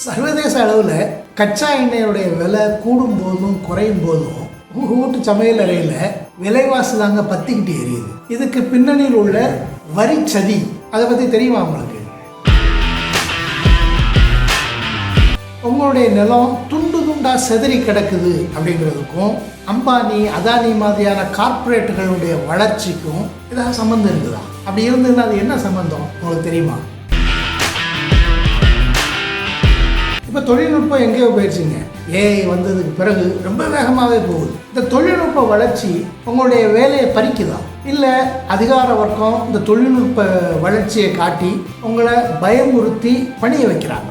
சர்வதேச அளவில் கச்சா எண்ணெயுடைய விலை கூடும் போதும் குறையும் போதும் உங்கள் வீட்டு சமையல் அறையில் விலைவாசி தாங்க பற்றிக்கிட்டு எரியுது. இதுக்கு பின்னணியில் உள்ள வரி சதி, அதை பற்றி தெரியுமா உங்களுக்கு? உங்களுடைய நிலம் துண்டு துண்டாக செதறி கிடக்குது அப்படிங்கிறதுக்கும் அம்பானி அதானி மாதிரியான கார்ப்பரேட்டுகளுடைய வளர்ச்சிக்கும் ஏதாவது சம்மந்தம் இருக்குதா? அப்படி இருந்ததுன்னா அது என்ன சம்மந்தம் உங்களுக்கு தெரியுமா? இப்போ தொழில்நுட்பம் எங்கேயோ போயிடுச்சுங்க. ஏஐ வந்ததுக்கு பிறகு ரொம்ப வேகமாகவே போகுது. இந்த தொழில்நுட்ப வளர்ச்சி உங்களுடைய வேலையை பறிக்குதா, இல்லை அதிகார வர்க்கம் இந்த தொழில்நுட்ப வளர்ச்சியை காட்டி உங்களை பயமுறுத்தி பணிய வைக்கிறாங்க?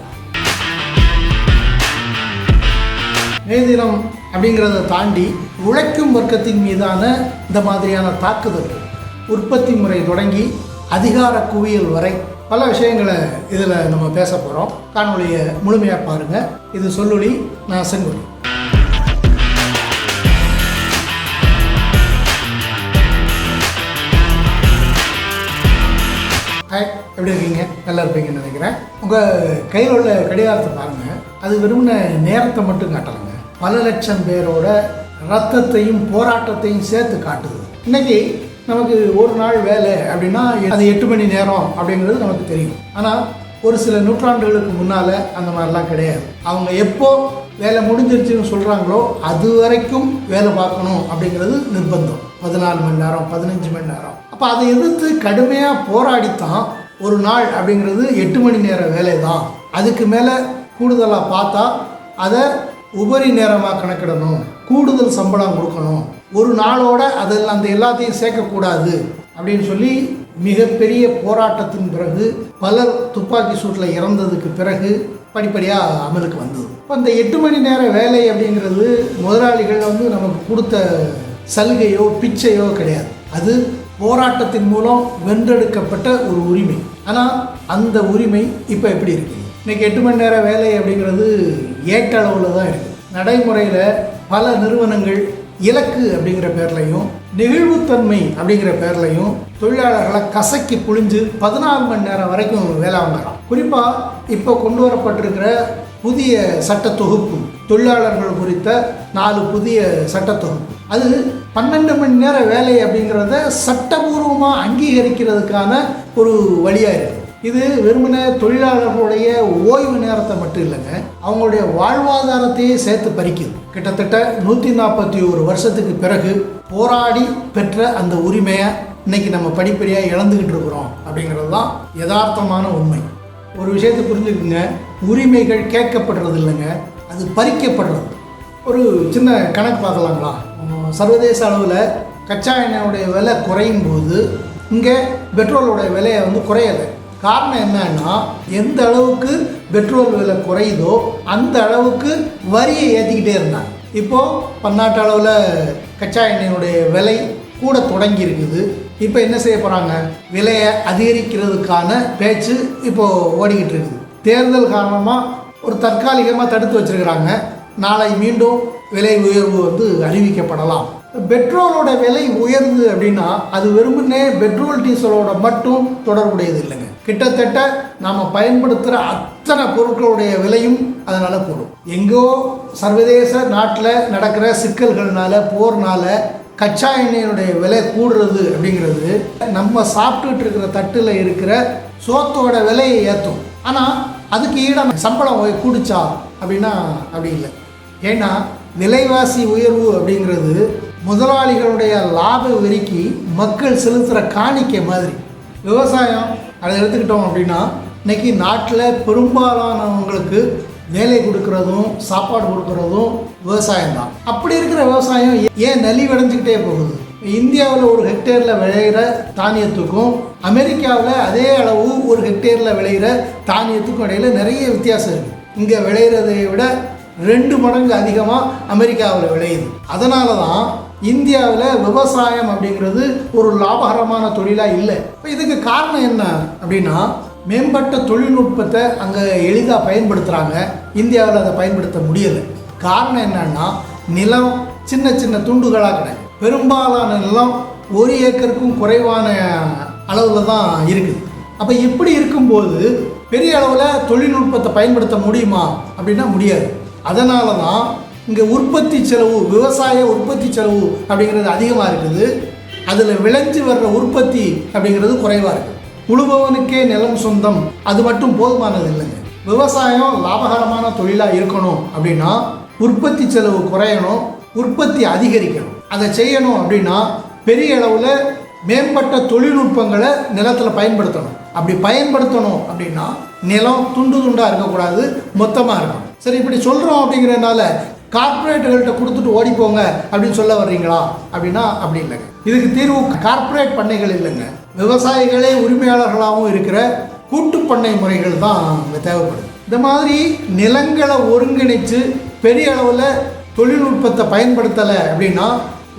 மே தினம் அப்படிங்கிறத தாண்டி உழைக்கும் வர்க்கத்தின் மீதான இந்த மாதிரியான தாக்குதல்கள், உற்பத்தி முறை தொடங்கி அதிகார குவியல் வரை பல விஷயங்களை இதில் நம்ம பேச போகிறோம். காணொலியை முழுமையாக பாருங்கள். இது சொல்லொலி, நான் செங்கொலி. ஹாய், எப்படி இருக்கீங்க? நல்லா இருப்பீங்கன்னு நினைக்கிறேன். உங்கள் கையில் உள்ள கடிகாரத்தை பாருங்கள். அது வெறும்ன நேரத்தை மட்டும் காட்டலைங்க, பல லட்சம் பேரோட ரத்தத்தையும் போராட்டத்தையும் சேர்த்து காட்டுது. இன்னைக்கு நமக்கு ஒரு நாள் வேலை அப்படின்னா அது 8 மணி நேரம் அப்படிங்கிறது நமக்கு தெரியும். ஆனால் ஒரு சில நூற்றாண்டுகளுக்கு முன்னால் அந்த மாதிரிலாம் கிடையாது. அவங்க எப்போ வேலை முடிஞ்சிருச்சுன்னு சொல்கிறாங்களோ அது வரைக்கும் வேலை பார்க்கணும் அப்படிங்கிறது நிர்பந்தம். 14 மணி நேரம், 15 மணி நேரம். அப்போ அதை எதிர்த்து கடுமையாக போராடித்தான் ஒரு நாள் அப்படிங்கிறது 8 மணி நேர வேலை தான். அதுக்கு மேலே கூடுதலாக பார்த்தா அதை உபரி நேரமாக கணக்கிடணும், கூடுதல் சம்பளம் கொடுக்கணும், ஒரு நாளோட அதில் அந்த எல்லாத்தையும் சேர்க்கக்கூடாது அப்படின்னு சொல்லி மிகப்பெரிய போராட்டத்தின் பிறகு பலர் துப்பாக்கி சூட்டில் இறந்ததுக்கு பிறகு படிப்படியாக அமலுக்கு வந்தது. இப்போ இந்த 8 மணி நேர வேலை அப்படிங்கிறது முதலாளிகள் நமக்கு கொடுத்த சலுகையோ பிச்சையோ கிடையாது. அது போராட்டத்தின் மூலம் வென்றெடுக்கப்பட்ட ஒரு உரிமை. ஆனால் அந்த உரிமை இப்போ எப்படி இருக்குது? இன்றைக்கி 8 மணி நேர வேலை அப்படிங்கிறது ஏட்டளவில் தான் இருக்குது. நடைமுறையில் பல நிறுவனங்கள் இலக்கு அப்படிங்கிற பேர்லையும் நெகிழ்வுத்தன்மை அப்படிங்கிற பேர்லையும் தொழிலாளர்களை கசக்கி புழிஞ்சு 14 மணி நேரம் வரைக்கும் வேலை வாங்கலாம். குறிப்பாக இப்போ கொண்டு வரப்பட்டிருக்கிற புதிய சட்ட தொகுப்பு, தொழிலாளர்கள் குறித்த 4 புதிய சட்ட தொகுப்பு, அது 12 மணி நேர வேலை அப்படிங்கிறத சட்டபூர்வமாக அங்கீகரிக்கிறதுக்கான ஒரு வழியாக இருக்குது. இது வெறுமனே தொழிலாளர்களுடைய ஓய்வு நேரத்தை மட்டும் இல்லைங்க, அவங்களுடைய வாழ்வாதாரத்தையே சேர்த்து பறிக்குது. கிட்டத்தட்ட 141 வருஷத்துக்கு பிறகு போராடி பெற்ற அந்த உரிமையை இன்னைக்கு நம்ம படிப்படியாக இழந்துக்கிட்டு இருக்கிறோம் அப்படிங்கிறது தான் யதார்த்தமான உண்மை. ஒரு விஷயத்தை புரிஞ்சுக்குங்க, உரிமைகள் கேட்கப்படுறது இல்லைங்க, அது பறிக்கப்படுறது. ஒரு சின்ன கணக்கு பார்க்கலாங்களா? சர்வதேச அளவில் கச்சா எண்ணெயோடைய விலை குறையும் போது இங்கே பெட்ரோலோடைய விலையை குறையலை. காரணம் என்னன்னா, எந்த அளவுக்கு பெட்ரோல் விலை குறையுதோ அந்த அளவுக்கு வரியை ஏற்றிக்கிட்டே இருந்தாங்க. இப்போது பன்னாட்டு அளவில் கச்சா எண்ணெயினுடைய விலை கூட தொடங்கி இருக்குது. இப்போ என்ன செய்ய போகிறாங்க? விலையை அதிகரிக்கிறதுக்கான பேச்சு இப்போது ஓடிக்கிட்டு இருக்குது. தேர்தல் காரணமாக ஒரு தற்காலிகமாக தடுத்து வச்சுருக்கிறாங்க. நாளை மீண்டும் விலை உயர்வு அறிவிக்கப்படலாம். பெட்ரோலோட விலை உயர்ந்து அப்படின்னா அது வெறுமனே பெட்ரோல் டீசலோட மட்டும் தொடர்புடையது இல்லைங்க. கிட்டத்தட்ட நாம் பயன்படுத்துகிற அத்தனை பொருட்களுடைய விலையும் அதனால் கூடும். எங்கோ சர்வதேச நாட்டில் நடக்கிற சிக்கல்கள்னால, போர்னால கச்சா எண்ணெயினுடைய விலை கூடுறது அப்படிங்கிறது நம்ம சாப்பிட்டுட்டு இருக்கிற தட்டில் இருக்கிற சோத்தோட விலையை ஏற்றும். ஆனால் அதுக்கு ஈடான சம்பளம் கூடிச்சா அப்படின்னா அப்படி இல்லை. ஏன்னா விலைவாசி உயர்வு அப்படிங்கிறது முதலாளிகளுடைய லாப வெறிக்கு மக்கள் செலுத்துகிற காணிக்கை மாதிரி. விவசாயம் அதை எடுத்துக்கிட்டோம் அப்படின்னா இன்றைக்கி நாட்டில் பெரும்பாலானவங்களுக்கு வேலை கொடுக்கறதும் சாப்பாடு கொடுக்கறதும் விவசாயம்தான். அப்படி இருக்கிற விவசாயம் ஏன் நலிவடைஞ்சிக்கிட்டே போகுது? இந்தியாவில் ஒரு ஹெக்டேரில் விளையிற தானியத்துக்கும் அமெரிக்காவில் அதே அளவு ஒரு ஹெக்டேரில் விளையிற தானியத்துக்கும் இடையில் நிறைய வித்தியாசம் இருக்குது. இங்கே விளையிறதை விட 2 மடங்கு அதிகமாக அமெரிக்காவில் விளையுது. அதனால தான் இந்தியாவில் விவசாயம் அப்படிங்கிறது ஒரு லாபகரமான தொழிலாக இல்லை. இப்போ இதுக்கு காரணம் என்ன அப்படின்னா, மேம்பட்ட தொழில்நுட்பத்தை அங்கே எளிதாக பயன்படுத்துகிறாங்க, இந்தியாவில் அதை பயன்படுத்த முடியலை. காரணம் என்னன்னா, நிலம் சின்ன சின்ன துண்டுகளாக கிடையாது. பெரும்பாலான நிலம் 1 ஏக்கருக்கும் குறைவான அளவில் தான் இருக்குது. அப்போ இப்படி இருக்கும்போது பெரிய அளவில் தொழில்நுட்பத்தை பயன்படுத்த முடியுமா அப்படின்னா முடியாது. அதனால தான் இங்கே உற்பத்தி செலவு, விவசாய உற்பத்தி செலவு அப்படிங்கிறது அதிகமாக இருக்குது. அதில் விளைஞ்சு வர்ற உற்பத்தி அப்படிங்கிறது குறைவாக இருக்குது. உழுபவனுக்கே நிலம் சொந்தம் அது மட்டும் போதுமானது இல்லைங்க. விவசாயம் லாபகரமான தொழிலாக இருக்கணும் அப்படின்னா உற்பத்தி செலவு குறையணும், உற்பத்தி அதிகரிக்கணும். அதை செய்யணும் அப்படின்னா பெரிய அளவில் மேம்பட்ட தொழில்நுட்பங்களை நிலத்தில் பயன்படுத்தணும். அப்படி பயன்படுத்தணும் அப்படின்னா நிலம் துண்டு துண்டாக இருக்கக்கூடாது, மொத்தமாக இருக்கணும். சரி, இப்படி சொல்கிறோம் அப்படிங்கிறதுனால கார்ப்பரேட்டுகள்கிட்ட கொடுத்துட்டு ஓடிப்போங்க அப்படின்னு சொல்ல வர்றீங்களா அப்படின்னா அப்படி இல்லைங்க. இதுக்கு தீர்வு கார்ப்பரேட் பண்ணைகள் இல்லைங்க. விவசாயிகளே உரிமையாளர்களாகவும் இருக்கிற கூட்டு பண்ணை முறைகள் தான் இங்கே தேவைப்படுது. இந்த மாதிரி நிலங்களை ஒருங்கிணைச்சு பெரிய அளவில் தொழில்நுட்பத்தை பயன்படுத்தலை அப்படின்னா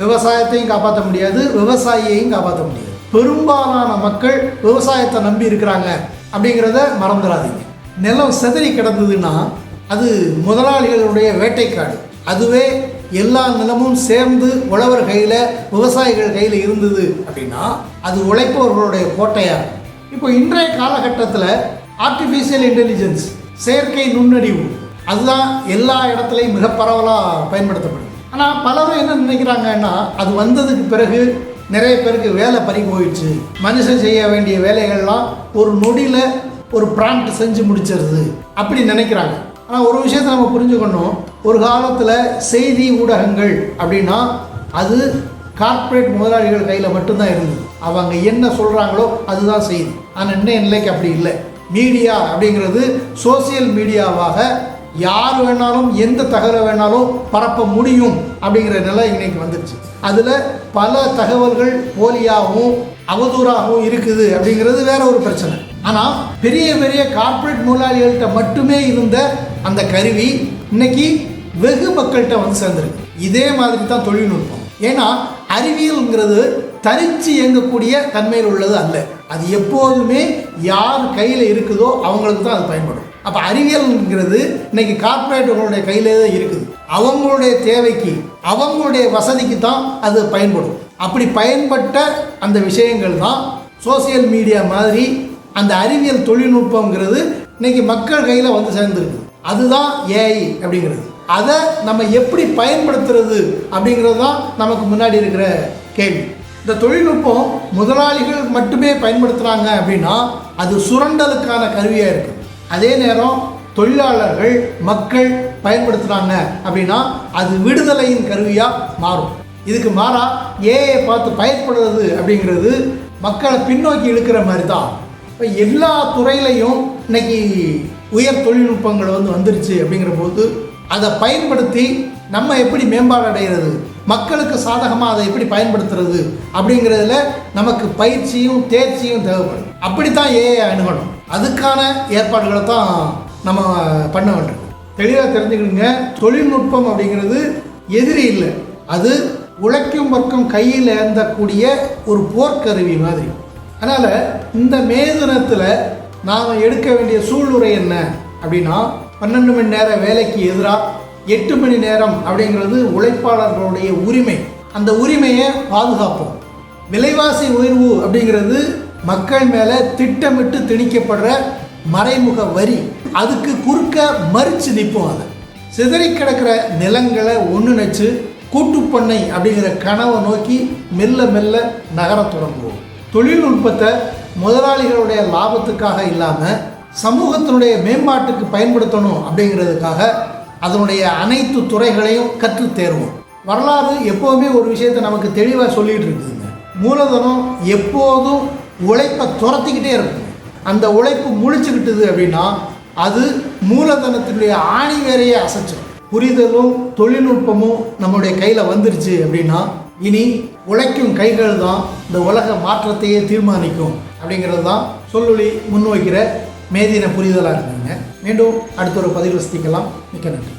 விவசாயத்தையும் காப்பாற்ற முடியாது, விவசாயியையும் காப்பாற்ற முடியாது. பெரும்பாலான மக்கள் விவசாயத்தை நம்பி இருக்கிறாங்க அப்படிங்கிறத மறந்துடாதீங்க. நிலம் சிதறி கிடந்ததுன்னா அது முதலாளிகளுடைய வேட்டைக்காடு. அதுவே எல்லா நிலமும் சேர்ந்து உழவர் கையில், விவசாயிகள் கையில் இருந்தது அப்படின்னா அது உழைப்பவர்களுடைய கோட்டையாக. இப்போ இன்றைய காலகட்டத்தில் ஆர்டிஃபிஷியல் இன்டெலிஜென்ஸ், செயற்கை நுண்ணறிவு, அதுதான் எல்லா இடத்துலையும் மிக பரவலாக பயன்படுத்தப்படுது. ஆனால் பலரும் என்ன நினைக்கிறாங்கன்னா அது வந்ததுக்கு பிறகு நிறைய பேருக்கு வேலை பறி போயிடுச்சு, மனுஷன் செய்ய வேண்டிய வேலைகள்லாம் ஒரு நொடியில் ஒரு ப்ராம்ப்ட் செஞ்சு முடிச்சிருது அப்படி நினைக்கிறாங்க. ஆனால் ஒரு விஷயத்தை நம்ம புரிஞ்சுக்கணும். ஒரு காலத்தில் செய்தி ஊடகங்கள் அப்படின்னா அது கார்ப்பரேட் முதலாளிகள் கையில் மட்டும்தான் இருந்தது. அவங்க என்ன சொல்கிறாங்களோ அதுதான் செய்தி. ஆனால் இன்னும் நிலைக்கு அப்படி இல்லை. மீடியா அப்படிங்கிறது சோசியல் மீடியாவாக யார் வேணாலும் எந்த தகவலை வேணாலும் பரப்ப முடியும் அப்படிங்கிற நிலை இன்னைக்கு வந்துடுச்சு. அதில் பல தகவல்கள் போலியாகவும் அவதூறாகவும் இருக்குது அப்படிங்கிறது வேற ஒரு பிரச்சனை. ஆனால் பெரிய பெரிய கார்ப்பரேட் முதலாளிகள்கிட்ட மட்டுமே இருந்த அந்த கருவி இன்னைக்கு வெகு மக்கள்கிட்ட வந்து சேர்ந்துருக்கு. இதே மாதிரி தான் தொழில்நுட்பம். ஏன்னா அறிவியல்ங்கிறது தனிச்சு இயங்கக்கூடிய தன்மையில் உள்ளது அல்ல. அது எப்போதுமே யார் கையில் இருக்குதோ அவங்களுக்கு தான் அது பயன்படும். அப்போ அறிவியல்ங்கிறது இன்னைக்கு கார்ப்பரேட்டுகளுடைய கையிலே தான் இருக்குது. அவங்களுடைய தேவைக்கு, அவங்களுடைய வசதிக்கு தான் அது பயன்படும். அப்படி பயன்பட்ட அந்த விஷயங்கள் தான் சோசியல் மீடியா மாதிரி அந்த அறிவியல் தொழில்நுட்பங்கிறது இன்னைக்கு மக்கள் கையில் வந்து சேர்ந்துருக்கு. அதுதான் ஏஐ அப்படிங்கிறது. அதை நம்ம எப்படி பயன்படுத்துறது அப்படிங்கிறது தான் நமக்கு முன்னாடி இருக்கிற கேள்வி. இந்த தொழில்நுட்பம் முதலாளிகள் மட்டுமே பயன்படுத்துகிறாங்க அப்படின்னா அது சுரண்டலுக்கான கருவியாக இருக்குது. அதே நேரம் தொழிலாளர்கள், மக்கள் பயன்படுத்துகிறாங்க அப்படின்னா அது விடுதலையின் கருவியாக மாறும். இதுக்கு மாறா ஏஐ பார்த்து பயன்படுறது அப்படிங்கிறது மக்களை பின்னோக்கி இழுக்கிற மாதிரி தான். இப்போ எல்லா துறையிலையும் இன்னைக்கு உயர் தொழில்நுட்பங்கள் வந்துருச்சு அப்படிங்கிற போது அதை பயன்படுத்தி நம்ம எப்படி மேம்பாடு அடைகிறது, மக்களுக்கு சாதகமாக அதை எப்படி பயன்படுத்துறது அப்படிங்கிறதுல நமக்கு பயிற்சியும் தேர்ச்சியும் தேவைப்படும். அப்படித்தான் ஏஐ அணுகணும். அதுக்கான ஏற்பாடுகளை தான் நம்ம பண்ண வேண்டும். தெளிவாக தெரிஞ்சுக்கணுங்க. தொழில்நுட்பம் அப்படிங்கிறது எதிரி இல்லை, அது உழைக்கும் வர்க்கம் கையில் ஏந்தக்கூடிய ஒரு போர்க்கருவி மாதிரி. அதனால் இந்த மே தினத்தில் நாம் எடுக்க வேண்டிய சூழ்நிலை என்ன அப்படின்னா 12 மணி நேர வேலைக்கு எதிராக 8 மணி நேரம் அப்படிங்கிறது உழைப்பாளர்களுடைய உரிமை. அந்த உரிமையை பாதுகாப்போம். விலைவாசி உயர்வு அப்படிங்கிறது மக்கள் மேலே திட்டமிட்டு திணிக்கப்படுற மறைமுக வரி. அதுக்கு குறுக்க மறித்து நிற்போம். அதை சிதறி கிடக்கிற நிலங்களை ஒன்றிணைச்சு கூட்டுப்பண்ணை அப்படிங்கிற கனவை நோக்கி மெல்ல மெல்ல நகர தொடங்குவோம். தொழில்நுட்பத்தை முதலாளிகளுடைய லாபத்துக்காக இல்லாமல் சமூகத்தினுடைய மேம்பாட்டுக்கு பயன்படுத்தணும் அப்படிங்கிறதுக்காக அதனுடைய அனைத்து துறைகளையும் கற்று தேர்வோம். வரலாறு எப்போவுமே ஒரு விஷயத்தை நமக்கு தெளிவாக சொல்லிகிட்டு இருக்குதுங்க. மூலதனம் எப்போதும் உழைப்பை துரத்திக்கிட்டே இருக்கும். அந்த உழைப்பு முழிச்சுக்கிட்டுது அப்படின்னா அது மூலதனத்தினுடைய ஆணி வேறையே அசைச்சிடும். புரிதலும் தொழில்நுட்பமும் நம்முடைய கையில் வந்துருச்சு அப்படின்னா இனி உழைக்கும் கைகள் தான் இந்த உலக மாற்றத்தையே தீர்மானிக்கும் அப்படிங்கிறது தான் சொல்லொலி முன்வைக்கிற மேதின புரிதலாக இருக்குங்க. மீண்டும் அடுத்த ஒரு பதிவில் சந்திக்கலாம். மிக்க நன்றி.